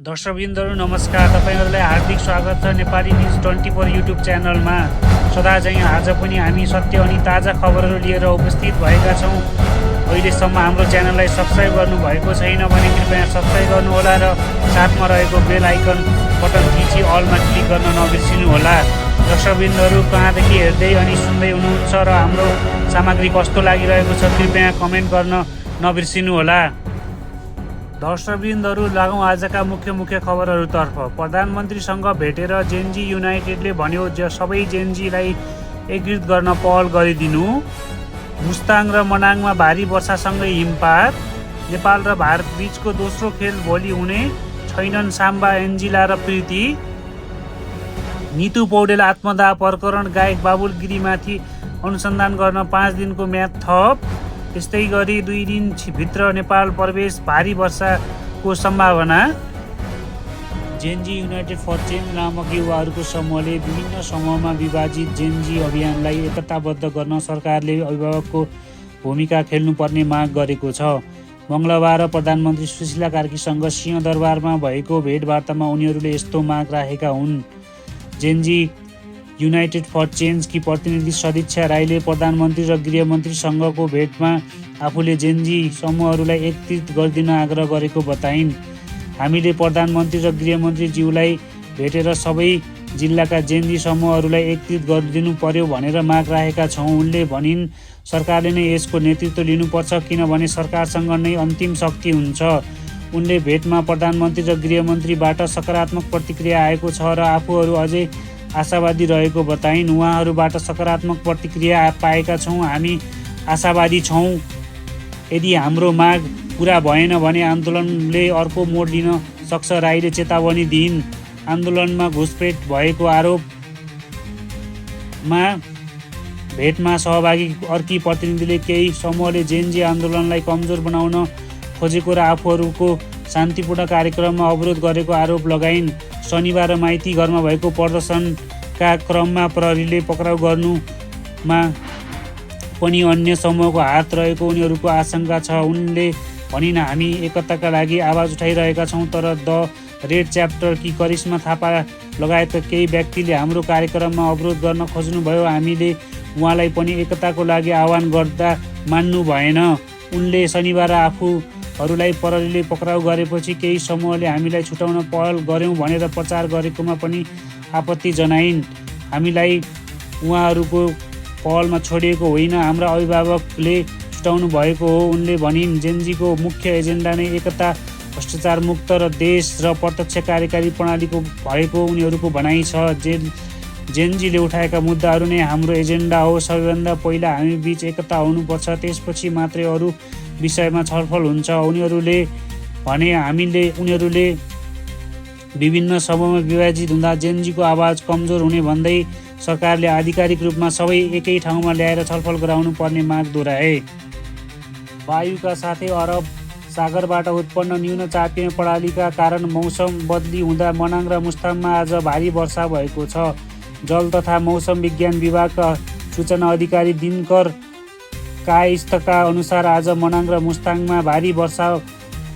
दर्शकवृन्दहरू नमस्कार, तपाईहरुलाई हार्दिक स्वागत छ नेपाली न्युज 24 युट्युब च्यानलमा। सदाझैँ आज पनि हामी सत्य अनि ताजा खबरहरू लिएर उपस्थित भएका छौँ। अहिलेसम्म हाम्रो च्यानललाई सब्स्क्राइब गर्नुभएको छैन भने कृपया सब्स्क्राइब गर्नुहोला र साथमा रहेको बेल आइकन बटन थिची अलमा क्लिक गर्न नबिर्सिनुहोला। दर्शकवृन्दहरू कहाँदेखि हेर्दै अनि सुन्दै हुनुहुन्छ र हाम्रो सामग्री कस्तो लागिरहेको छ कृपया कमेन्ट गर्न नबिर्सिनुहोला। दर्शकवृन्दहरू लागौँ आजका मुख्य खबरहरूतर्फ। प्रधानमन्त्रीसँग भेटेर जेनजी युनाइटेडले भन्यो सबै जेनजीलाई एकीकृत गर्न पहल गरिदिनु। मुस्ताङ र मनाङमा भारी वर्षासँगै हिमपात। नेपाल र भारत बीचको दोस्रो खेल भोलि हुने छैनन् साम्बा, एन्जिला र प्रीति। नितु पौडेल आत्मदाह प्रकरण, गायक बाबुल गिरीमाथि अनुसन्धान गर्न 5 दिनको म्याद थप। त्यस्तै गरी 2 दिनभित्र नेपाल प्रवेश, भारी वर्षाको सम्भावना। जेनजी युनाइटेड फर चेन्ज नामक युवाहरूको समूहले विभिन्न समूहमा विभाजित जेनजी अभियानलाई एकताबद्ध गर्न सरकारले अभिभावकको भूमिका खेल्नुपर्ने माग गरेको छ। मङ्गलबार प्रधानमन्त्री सुशीला कार्कीसँग सिंहदरबारमा भएको भेटवार्तामा उनीहरूले यस्तो माग राखेका हुन्। जेनजी युनाइटेड फर चेन्जकी प्रतिनिधि सदिक्षा राईले प्रधानमन्त्री र गृहमन्त्रीसँगको भेटमा आफूले जेनजी समूहहरूलाई एकीकृत गरिदिन आग्रह गरेको बताइन्। हामीले प्रधानमन्त्री र गृहमन्त्रीज्यूलाई भेटेर सबै जिल्लाका जेनजी समूहहरूलाई एकीकृत गरिदिनु पर्यो भनेर माग राखेका छौँ। उनले भनिन्, सरकारले नै यसको नेतृत्व लिनुपर्छ किनभने सरकारसँग नै अन्तिम शक्ति हुन्छ। उनले भेटमा प्रधानमन्त्री र गृहमन्त्रीबाट सकारात्मक प्रतिक्रिया आएको छ र आफूहरू अझै आशावादी रहेको बताइन्। उहाँहरूबाट सकारात्मक प्रतिक्रिया पाएका छौँ, हामी आशावादी छौँ। यदि हाम्रो माग पुरा भएन भने आन्दोलनले अर्को मोड लिन सक्छ, राईले चेतावनी दिइन्। आन्दोलनमा घुसपेट भएको आरोपमा भेटमा सहभागी अर्की प्रतिनिधिले केही समूहले जेनजी आन्दोलनलाई कमजोर बनाउन खोजेको र आफूहरूको शान्तिपूर्ण कार्यक्रममा अवरोध गरेको आरोप लगाइन्। शनिबार माइती घरमा भएको प्रदर्शनका क्रममा प्रहरीले पक्राउ गर्नुमा पनि अन्य समूहको हात रहेको उनीहरूको आशंका छ। उनले भनिन्, हामी एकताका लागि आवाज उठाइरहेका छौँ, तर द रेड च्याप्टरकी करिश्मा थापा लगायतका केही व्यक्तिले हाम्रो कार्यक्रममा अवरोध गर्न खोज्नुभयो। हामीले उहाँलाई पनि एकताको लागि आह्वान गर्दा मान्नु भएन। उनले शनिबार आफूहरूलाई प्रहरीले पक्राउ गरेपछि केही समूहले हामीलाई छुटाउन पहल गर्यौँ भनेर प्रचार गरेकोमा पनि आपत्ति जनाइन्। हामीलाई उहाँहरूको पहलमा छोडिएको होइन, हाम्रा अभिभावकले छुटाउनु भएको हो। उनले भनिन्, जेनजीको मुख्य एजेन्डा नै एकता, भ्रष्टाचार मुक्त र देश र प्रत्यक्ष कार्यकारी प्रणालीको भएको उनीहरूको भनाइ छ। जेनजीले उठाएका मुद्दाहरू नै हाम्रो एजेन्डा हो। सबैभन्दा पहिला हामी बीच एकता हुनुपर्छ, त्यसपछि मात्रै अरू विषयमा छलफल हुन्छ। उनीहरूले भने उनीहरूले विभिन्न समूहमा विभाजित हुँदा जेनजीको आवाज कमजोर हुने भन्दै सरकारले आधिकारिक रूपमा सबै एकै ठाउँमा ल्याएर छलफल गराउनु पर्ने माग दोहोऱ्याए। वायुका साथै अरब सागरबाट उत्पन्न न्यून चापिने प्रणालीका कारण मौसम बदली हुँदा मनाङ र मुस्ताङमा आज भारी वर्षा भएको छ। जल तथा मौसम विज्ञान विभागका सूचना अधिकारी दिनकर कायस्थका अनुसार आज मनाङ र मुस्ताङमा भारी वर्षा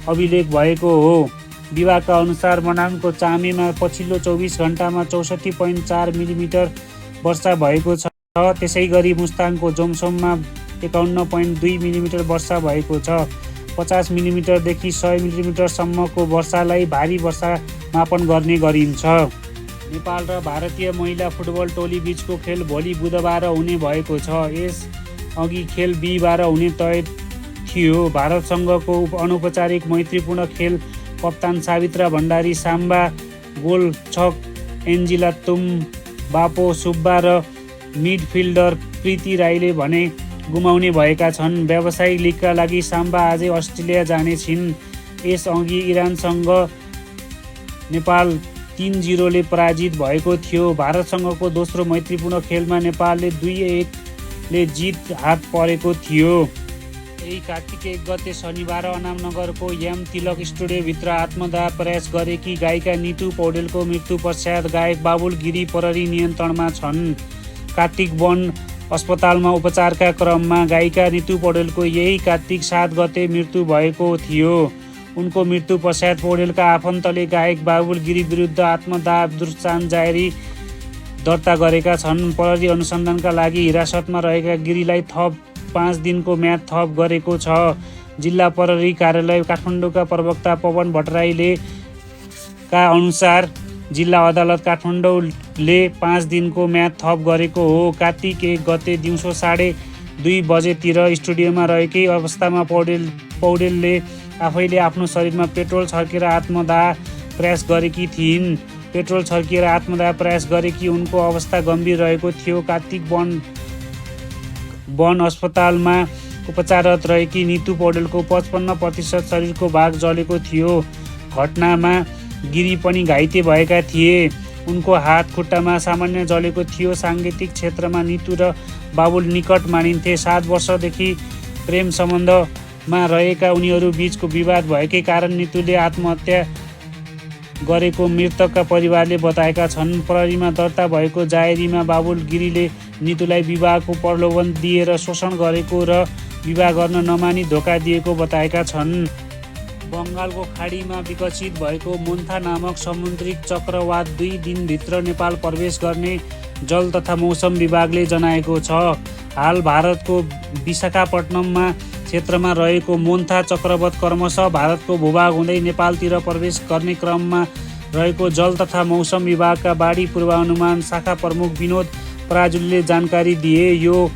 अभिलेख भएको हो। विभागका अनुसार मनाङको चामेमा पछिल्लो 24 घण्टामा 64.4 मिलिमिटर वर्षा भएको छ। त्यसै गरी मुस्ताङको जोमसोममा 51.2 मिलिमिटर वर्षा भएको छ। 50 मिलिमिटरदेखि 100 मिलिमिटरसम्मको वर्षालाई भारी वर्षा मापन गर्ने गरिन्छ। नेपाल र भारतीय महिला फुटबल टोली बीचको खेल भोलि बुधबार हुने भएको छ। यस अघि खेल बिहिबार हुने तय थियो। भारतसँगको अनौपचारिक मैत्रीपूर्ण खेल कप्तान सावित्रा भण्डारी, साम्बा गोलछक एन्जिला तुम्बापो सुब्बा र मिडफिल्डर प्रीति राईले भने गुमाउने भएका छन्। व्यावसायिक लिगका लागि साम्बा आजै अस्ट्रेलिया जाने छिन्। यसअघि इरानसँग नेपाल 3-0 पराजित भएको थियो। भारतसँगको दोस्रो मैत्रीपूर्ण खेलमा नेपालले 2-1 ले जित हात परेको थियो। यही कार्तिक 1 गते शनिबार अनामनगरको एम तिलक स्टुडियोभित्र आत्मदाह प्रयास गरेकी गायिका नितु पौडेलको मृत्यु पश्चात गायक बाबुल गिरी प्रहरी नियन्त्रणमा छन्। कार्तिक वन अस्पतालमा उपचारका क्रममा गायिका नितु पौडेलको यही कार्तिक 7 गते मृत्यु भएको थियो। उनको मृत्यु पश्चात पौडेलका आफन्तले गायक बाबुल गिरी विरुद्ध आत्मदाह दुष्चान जारी दर्ता गरेका छन्। प्रहरी अनुसन्धानका लागि हिरासतमा रहेका गिरीलाई थप 5 दिनको म्याद थप गरेको छ। जिल्ला प्रहरी कार्यालय काठमाडौँका प्रवक्ता पवन भट्टराईले का अनुसार जिल्ला अदालत काठमाडौँले 5 दिनको म्याद थप गरेको हो। कार्तिक 1 गते दिउँसो 2:30 बजेतिर स्टुडियोमा रहेकै अवस्थामा पौडेलले आफैले आफ्नो शरीरमा पेट्रोल छर्केर आत्मदाह प्रयास गरेकी थिइन्। पेट्रोल छर्किएर आत्मदाह प्रयास गरेकी उनको अवस्था गम्भीर रहेको थियो। कार्तिक वन अस्पतालमा उपचाररत रहेकी नितु पौडेलको 55% शरीरको भाग जलेको थियो। घटनामा गिरी पनि घाइते भएका थिए। उनको हात खुट्टामा सामान्य जलेको थियो। साङ्गीतिक क्षेत्रमा नितु र बाबुल निकट मानिन्थे। 7 वर्षदेखि प्रेम सम्बन्धमा रहेका उनीहरू बीचको विवाद भएकै कारण नितुले आत्महत्या गरेको मृतकका परिवारले बताएका छन्। प्रहरीमा दर्ता भएको जाहेरीमा बाबुल गिरीले नितुलाई विवाहको प्रलोभन दिएर शोषण गरेको र विवाह गर्न नमानी धोका दिएको बताएका छन्। बङ्गालको खाडीमा विकसित भएको मोन्था नामक समुद्री चक्रवात 2 दिनभित्र नेपाल प्रवेश गर्ने जल तथा मौसम विभागले जनाएको छ। हाल भारतको विशाखापट्टनममा क्षेत्रमा रहेको मोन्था चक्रवात क्रमशः भारतको भूभाग हुँदै नेपालतिर प्रवेश गर्ने क्रममा रहेको जल तथा मौसम विभागका बाढी पूर्वानुमान शाखा प्रमुख विनोद पराजुलीले जानकारी दिए। यो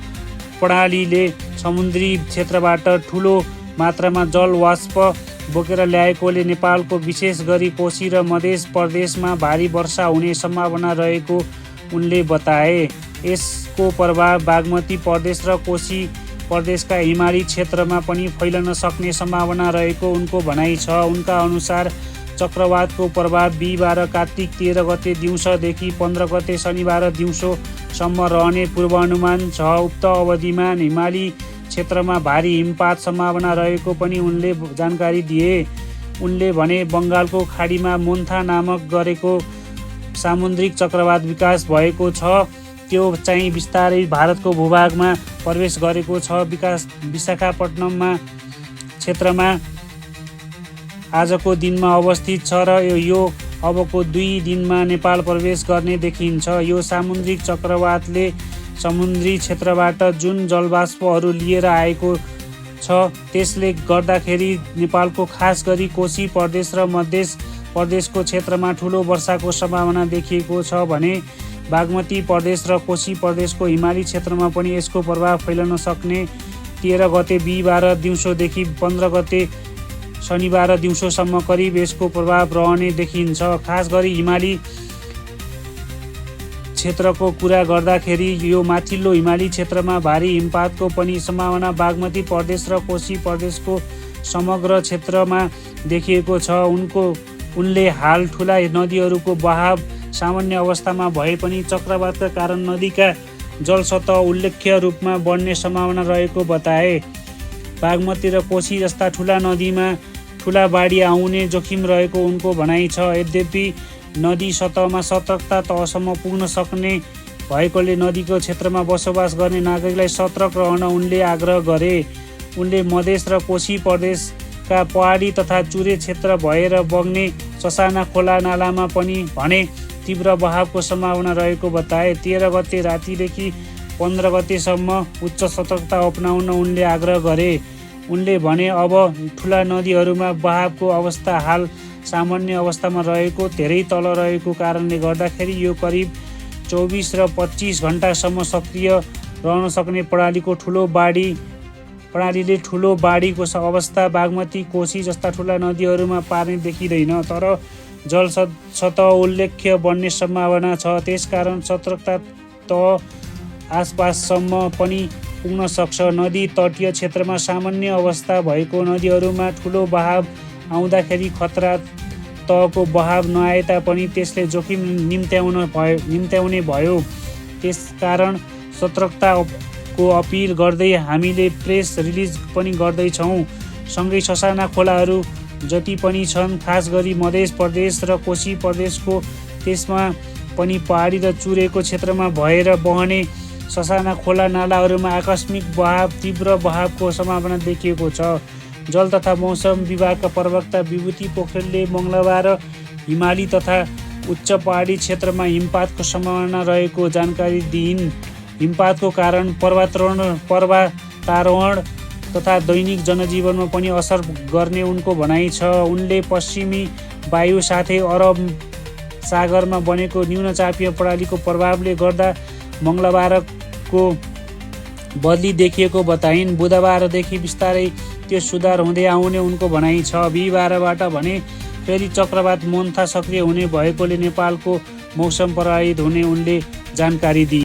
प्रणालीले समुद्री क्षेत्रबाट ठुलो मात्रामा जल वाष्प बोकेर ल्याएकोले नेपालको विशेष गरी कोशी र मध्य प्रदेशमा भारी वर्षा हुने सम्भावना रहेको उनले बताए। यसको प्रभाव बागमती प्रदेश र कोशी प्रदेशका हिमाली क्षेत्रमा पनि फैलन सक्ने सम्भावना रहेको उनको भनाइ छ। उनका अनुसार चक्रवातको प्रभाव बिहिबार कार्तिक 13 गते दिउँसोदेखि 15 गते शनिबार दिउँसोसम्म रहने पूर्वानुमान छ। उक्त अवधिमा हिमाली क्षेत्रमा भारी हिमपात सम्भावना रहेको पनि उनले जानकारी दिए। उनले भने बङ्गालको खाडीमा मोन्था नामक गरेको सामुद्रिक चक्रवात विकास भएको छ। त्यो चाहिँ बिस्तारै भारतको भूभागमा प्रवेश गरेको छ। विशाखापट्टनममा क्षेत्रमा आजको दिनमा अवस्थित छ र यो अबको 2 दिनमा नेपाल प्रवेश गर्ने देखिन्छ। यो सामुद्रिक चक्रवातले समुद्री क्षेत्रबाट जुन जलवाष्पहरू लिएर आएको छ त्यसले गर्दाखेरि नेपालको खास गरी कोशी प्रदेश र मध्य प्रदेशको क्षेत्रमा ठुलो वर्षाको सम्भावना देखिएको छ भने बागमती प्रदेश र कोशी प्रदेशको हिमाली क्षेत्रमा पनि यसको प्रभाव फैलन सक्ने। 13 गते बिहिबार दिउँसोदेखि 15 गते शनिबार दिउँसोसम्म करिब यसको प्रभाव रहने देखिन्छ। खास गरी हिमाली क्षेत्रको कुरा गर्दाखेरि यो माथिल्लो हिमाली क्षेत्रमा भारी हिमपातको पनि सम्भावना बागमती प्रदेश र कोशी प्रदेशको समग्र क्षेत्रमा देखिएको छ। उनले हाल ठुला नदीहरूको बहाव सामान्य अवस्थामा भए पनि चक्रवातका कारण नदीका जलसतह उल्लेख्य रूपमा बढ्ने सम्भावना रहेको बताए। बागमती र कोशी जस्ता ठुला नदीमा ठुला बाढी आउने जोखिम रहेको उनको भनाइ छ। यद्यपि नदी सतहमा सतर्कता तहसम्म पुग्न सक्ने भएकोले नदीको क्षेत्रमा बसोबास गर्ने नागरिकलाई सतर्क रहन उनले आग्रह गरे। उनले मधेस र कोशी प्रदेशका पहाडी तथा चुरे क्षेत्र भएर बग्ने ससाना खोला नालामा पनि भने तीव्र बहावको सम्भावना रहेको बताए। 13 गते रातिदेखि 15 गतेसम्म उच्च सतर्कता अपनाउन उनले आग्रह गरे। उनले भने अब ठुला नदीहरूमा बहावको अवस्था हाल सामान्य अवस्थामा रहेको धेरै तल रहेको कारणले गर्दाखेरि यो करिब 24 र 25 घण्टासम्म सक्रिय रहन सक्ने प्रणालीले ठुलो बाढीको अवस्था बागमती कोशी जस्ता ठुला नदीहरूमा पार्ने देखिँदैन। तर जल सतह उल्लेख्य बढ्ने सम्भावना छ। त्यसकारण सतर्कता तह आसपाससम्म पनि पुग्न सक्छ। नदी तटीय क्षेत्रमा सामान्य अवस्था भएको नदीहरूमा ठुलो बहाव आउँदाखेरि खतरा तहको बहाव नआए तापनि त्यसले जोखिम निम्त्याउने भयो। त्यसकारण सतर्कताको अपिल गर्दै हामीले प्रेस रिलिज पनि गर्दैछौँ। सँगै ससाना खोलाहरू जति पनि छन् खास गरी मध्य प्रदेश र कोशी प्रदेशको त्यसमा पनि पहाडी र चुरेको क्षेत्रमा भएर बहने ससाना खोला नालाहरूमा आकस्मिक बहाव तीव्र बहावको सम्भावना देखिएको छ। जल तथा मौसम विभागका प्रवक्ता विभूति पोखरेलले मङ्गलबार हिमाली तथा उच्च पहाडी क्षेत्रमा हिमपातको सम्भावना रहेको जानकारी दिइन्। हिमपातको कारण पर्वतारोहण तथा दैनिक जनजीवनमा पनि असर गर्ने उनको भनाइ छ। उनले पश्चिमी वायु साथै अरब सागरमा बनेको न्यूनचापीय प्रणालीको प्रभावले गर्दा मङ्गलबारको बदली देखिएको बताइन्। बुधबारदेखि बिस्तारै त्यो सुधार हुँदै आउने उनको भनाइ छ। बिहिबारबाट भने फेरि चक्रवात मोन्था सक्रिय हुने भएकोले नेपालको मौसम प्रभावित हुने उनले जानकारी दिए।